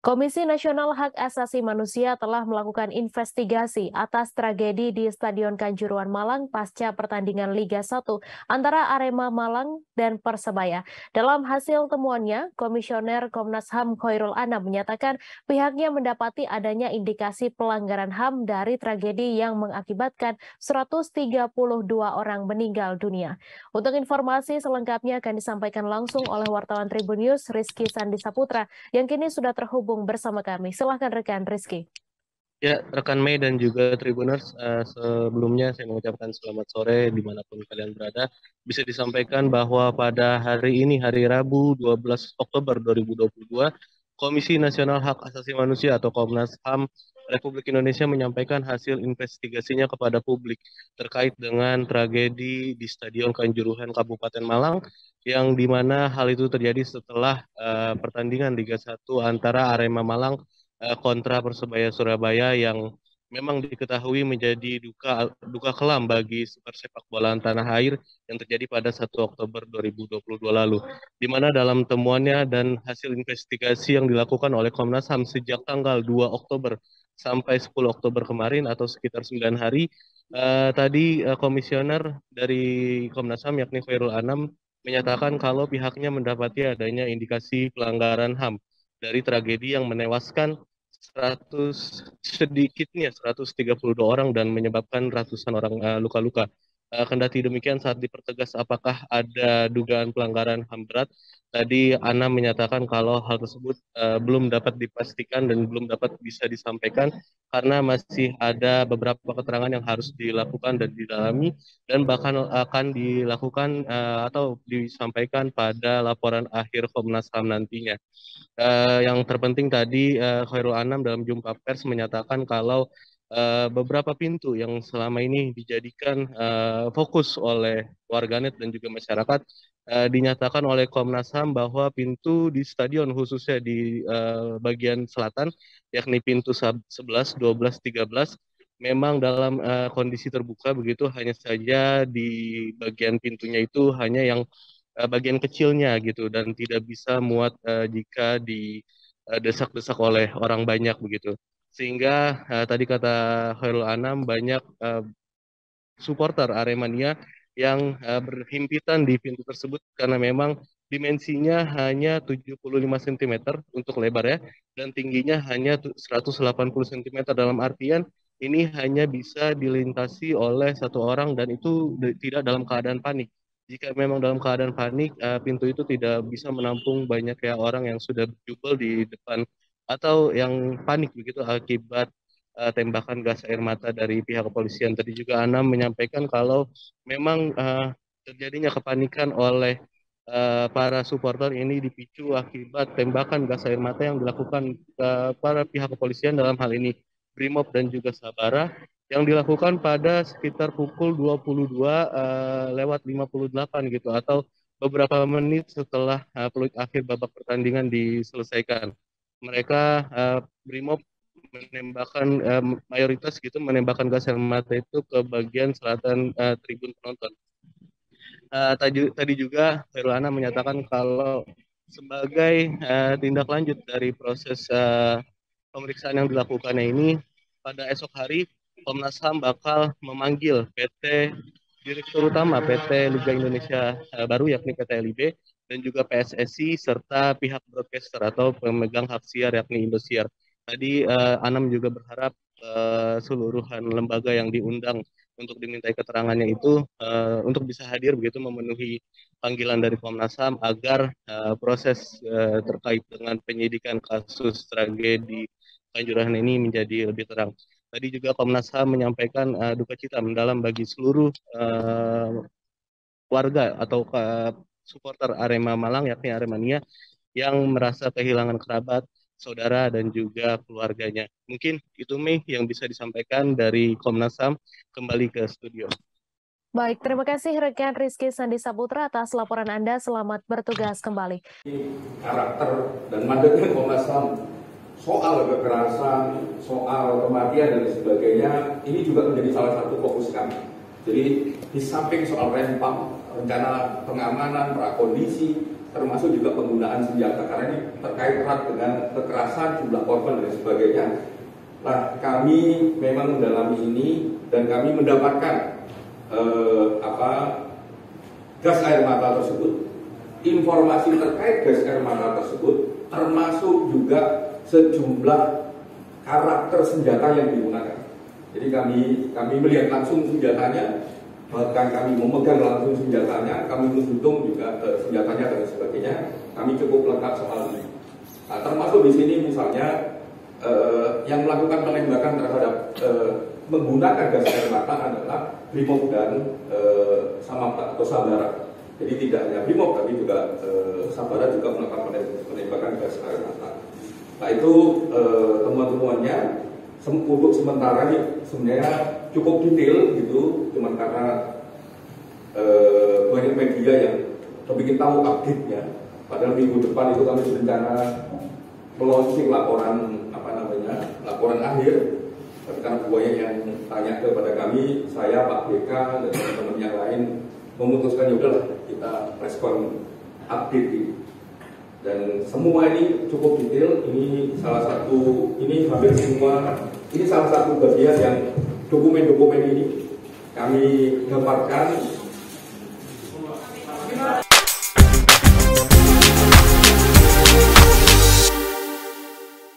Komisi Nasional Hak Asasi Manusia telah melakukan investigasi atas tragedi di Stadion Kanjuruhan Malang pasca pertandingan Liga 1 antara Arema Malang dan Persebaya. Dalam hasil temuannya, Komisioner Komnas HAM Khairul Anam menyatakan pihaknya mendapati adanya indikasi pelanggaran HAM dari tragedi yang mengakibatkan 132 orang meninggal dunia. Untuk informasi selengkapnya akan disampaikan langsung oleh wartawan Tribun News Rizky Sandi Saputra yang kini sudah terhubung bersama kami. Silahkan rekan Rizky. Ya, rekan Mei dan juga Tribuners, sebelumnya saya mengucapkan selamat sore dimanapun kalian berada. Bisa disampaikan bahwa pada hari ini, hari Rabu 12 Oktober 2022, Komisi Nasional Hak Asasi Manusia atau Komnas HAM Republik Indonesia menyampaikan hasil investigasinya kepada publik terkait dengan tragedi di Stadion Kanjuruhan Kabupaten Malang, yang dimana hal itu terjadi setelah pertandingan Liga 1 antara Arema Malang kontra Persebaya Surabaya yang memang diketahui menjadi duka duka kelam bagi super sepak bola tanah air yang terjadi pada 1 Oktober 2022 lalu. Di mana dalam temuannya dan hasil investigasi yang dilakukan oleh Komnas HAM sejak tanggal 2 Oktober sampai 10 Oktober kemarin atau sekitar 9 hari, tadi komisioner dari Komnas HAM yakni Khairul Anam menyatakan kalau pihaknya mendapati adanya indikasi pelanggaran HAM dari tragedi yang menewaskan 132 orang dan menyebabkan ratusan orang luka-luka. Kendati demikian, saat dipertegas apakah ada dugaan pelanggaran HAM berat, tadi Ana menyatakan kalau hal tersebut belum dapat dipastikan dan belum dapat bisa disampaikan karena masih ada beberapa keterangan yang harus dilakukan dan didalami dan bahkan akan dilakukan atau disampaikan pada laporan akhir Komnas HAM nantinya. Yang terpenting tadi Khairul Anam dalam jumpa pers menyatakan kalau beberapa pintu yang selama ini dijadikan fokus oleh warganet dan juga masyarakat dinyatakan oleh Komnas HAM bahwa pintu di stadion khususnya di bagian selatan yakni pintu 11, 12, 13 memang dalam kondisi terbuka begitu, hanya saja di bagian pintunya itu hanya yang bagian kecilnya gitu dan tidak bisa muat jika didesak-desak oleh orang banyak begitu. Sehingga tadi kata Khairul Anam banyak supporter Aremania yang berhimpitan di pintu tersebut karena memang dimensinya hanya 75 cm untuk lebar ya dan tingginya hanya 180 cm, dalam artian ini hanya bisa dilintasi oleh satu orang dan itu tidak dalam keadaan panik. Jika memang dalam keadaan panik, pintu itu tidak bisa menampung banyak ya orang yang sudah berjubel di depan atau yang panik begitu akibat tembakan gas air mata dari pihak kepolisian. Tadi juga Anam menyampaikan kalau memang terjadinya kepanikan oleh para supporter ini dipicu akibat tembakan gas air mata yang dilakukan para pihak kepolisian, dalam hal ini Brimob dan juga Sabara, yang dilakukan pada sekitar pukul 22 lewat 58 gitu atau beberapa menit setelah peluit akhir babak pertandingan diselesaikan. Mereka Brimob menembakkan mayoritas gitu menembakkan gas air mata itu ke bagian selatan tribun penonton. Tadi juga Herlana menyatakan kalau sebagai tindak lanjut dari proses pemeriksaan yang dilakukannya ini, pada esok hari Komnas HAM bakal memanggil PT Direktur Utama PT Liga Indonesia Baru yakni PT LIB dan juga PSSI serta pihak broadcaster atau pemegang hak siar yakni Indosiar. Tadi Anam juga berharap seluruhan lembaga yang diundang untuk dimintai keterangannya itu untuk bisa hadir begitu memenuhi panggilan dari Komnas HAM agar proses terkait dengan penyidikan kasus tragedi Kanjuruhan ini menjadi lebih terang. Tadi juga Komnas HAM menyampaikan duka cita mendalam bagi seluruh warga atau supporter Arema Malang yakni Aremania yang merasa kehilangan kerabat, saudara, dan juga keluarganya. Mungkin itu Mei yang bisa disampaikan dari Komnas HAM. Kembali ke studio. Baik, terima kasih rekan Rizky Sandi Saputra atas laporan Anda. Selamat bertugas kembali. Karakter dan mandatnya Komnas HAM soal kekerasan, soal kematian dan sebagainya, ini juga menjadi salah satu fokus kami. Jadi di samping soal rempang, rencana pengamanan, prakondisi, termasuk juga penggunaan senjata, karena ini terkait erat dengan kekerasan, jumlah korban dan sebagainya. Nah, kami memang mendalami ini dan kami mendapatkan gas air mata tersebut, informasi terkait gas air mata tersebut, termasuk juga sejumlah karakter senjata yang digunakan. Jadi kami melihat langsung senjatanya, bahkan kami memegang langsung senjatanya, kami menghitung juga senjatanya dan sebagainya. Kami cukup lengkap soal ini. Nah, termasuk di sini misalnya yang melakukan penembakan terhadap menggunakan gas air mata adalah Brimob dan Samapta atau Sabara. Jadi tidak hanya Brimob tapi juga Sabara juga melakukan penembakan gas air mata. Nah, itu temuan-temuannya untuk sementara ini sebenarnya cukup detail gitu, cuman karena banyak media yang ingin tahu update-nya. Padahal minggu depan itu kami berencana meluncing laporan akhir. Tapi karena banyak yang tanya kepada kami, saya, Pak BK dan teman-teman yang lain memutuskan ya udahlah kita respon update ini. Dan semua ini cukup detail. Ini hampir semua. Ini salah satu bagian yang dokumen-dokumen ini kami gambarkan